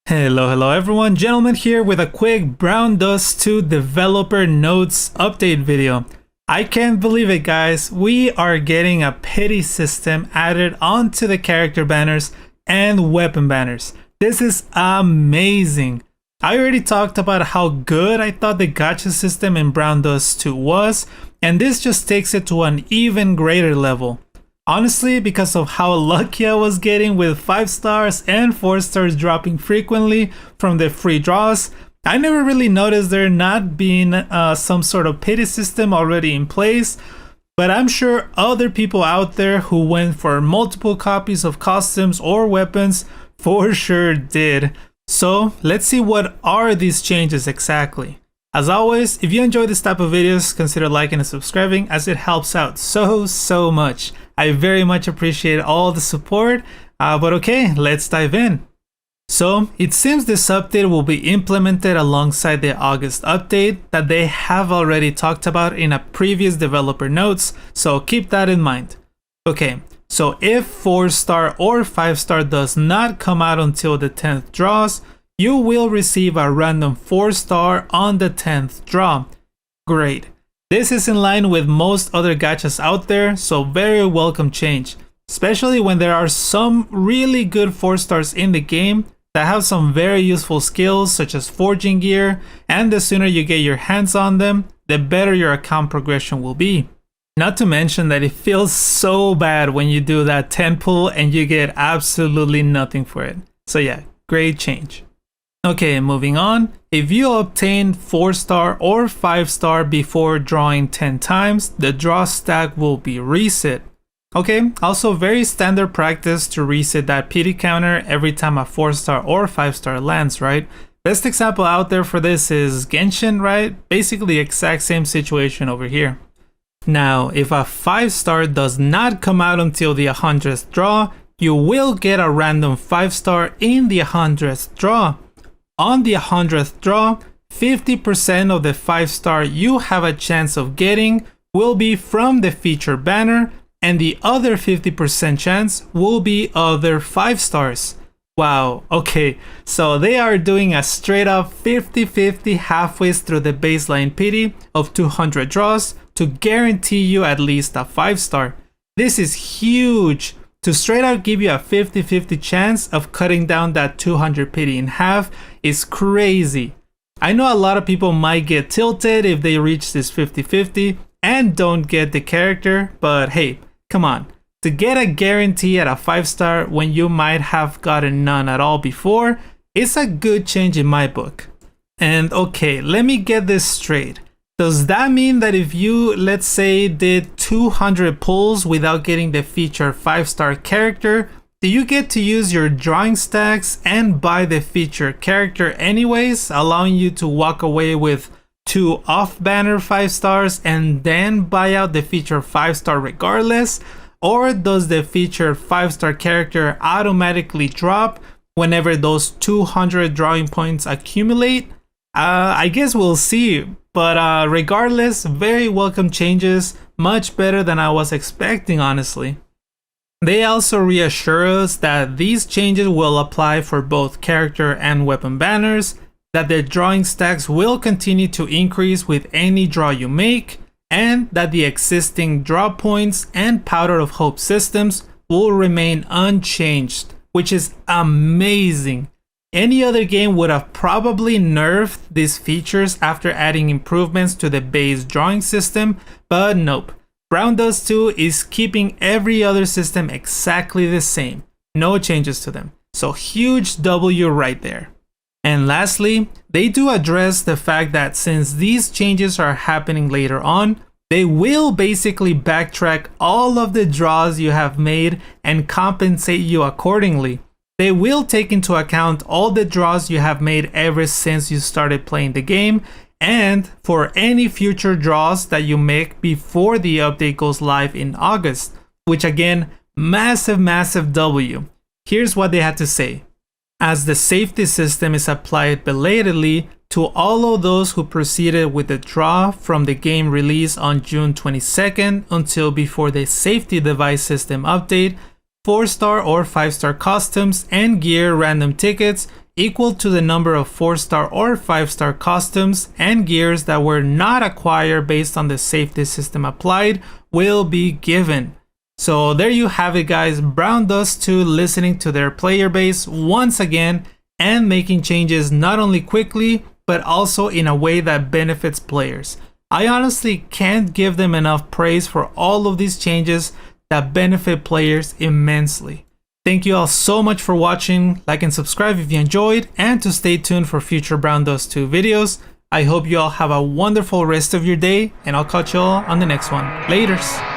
Hello everyone, Gentleman here with a quick Brown Dust 2 developer notes update video. I can't believe it, guys. We are getting a pity system added onto the character banners and weapon banners. This is amazing. I already talked about how good I thought the gacha system in Brown Dust 2 was, and this just takes it to an even greater level. Honestly, because of how lucky I was getting with 5 stars and 4 stars dropping frequently from the free draws, I never really noticed there not being some sort of pity system already in place, but I'm sure other people out there who went for multiple copies of costumes or weapons for sure did. So let's see what are these changes exactly. As always, if you enjoy this type of videos, consider liking and subscribing as it helps out so much. I very much appreciate all the support, but okay, let's dive in. So it seems this update will be implemented alongside the August update that they have already talked about in a previous developer notes, so keep that in mind. Okay, so if 4-star or 5-star does not come out until the 10th draws, you will receive a random 4-star on the 10th draw. Great. This is in line with most other gachas out there, so very welcome change. Especially when there are some really good 4-stars in the game that have some very useful skills such as forging gear, and the sooner you get your hands on them, the better your account progression will be. Not to mention that it feels so bad when you do that 10 pull and you get absolutely nothing for it. So yeah, great change. Okay, moving on. If you obtain 4-star or 5-star before drawing 10 times, the draw stack will be reset. Okay, also very standard practice to reset that pity counter every time a 4-star or 5-star lands, right? Best example out there for this is Genshin, right? Basically the exact same situation over here. Now, if a 5-star does not come out until the 100th draw, you will get a random 5-star in the 100th draw. On the 100th draw, 50% of the 5-star you have a chance of getting will be from the feature banner, and the other 50% chance will be other 5 stars. Wow, okay, so they are doing a straight up 50-50 halfway through the baseline pity of 200 draws to guarantee you at least a 5-star. This is huge. To straight out give you a 50-50 chance of cutting down that 200 pity in half is crazy. I know a lot of people might get tilted if they reach this 50-50 and don't get the character, but hey, come on. To get a guarantee at a 5-star when you might have gotten none at all before, it's a good change in my book. And okay, let me get this straight. Does that mean that if you, let's say, did 200 pulls without getting the featured 5-star character, do you get to use your drawing stacks and buy the featured character anyways, allowing you to walk away with 2 off-banner 5-stars and then buy out the featured 5-star regardless? Or does the featured 5-star character automatically drop whenever those 200 drawing points accumulate? I guess we'll see. But regardless, very welcome changes, much better than I was expecting, honestly. They also reassure us that these changes will apply for both character and weapon banners, that the drawing stacks will continue to increase with any draw you make, and that the existing draw points and Powder of Hope systems will remain unchanged, which is amazing. Any other game would have probably nerfed these features after adding improvements to the base drawing system, but nope. Brown Dust 2 is keeping every other system exactly the same. No changes to them. So huge W right there. And lastly, they do address the fact that since these changes are happening later on, they will basically backtrack all of the draws you have made and compensate you accordingly. They will take into account all the draws you have made ever since you started playing the game, and for any future draws that you make before the update goes live in August, which again, massive W. Here's what they had to say. As the safety system is applied belatedly to all of those who proceeded with the draw from the game release on June 22nd until before the safety device system update, 4-star or 5-star costumes and gear random tickets equal to the number of 4-star or 5-star costumes and gears that were not acquired based on the safety system applied will be given. So there you have it, guys. Brown Dust 2 listening to their player base once again and making changes not only quickly but also in a way that benefits players. I honestly can't give them enough praise for all of these changes that benefit players immensely. Thank you all so much for watching. Like and subscribe if you enjoyed, and to stay tuned for future Brown Dust 2 videos. I hope you all have a wonderful rest of your day, and I'll catch you all on the next one. Laters!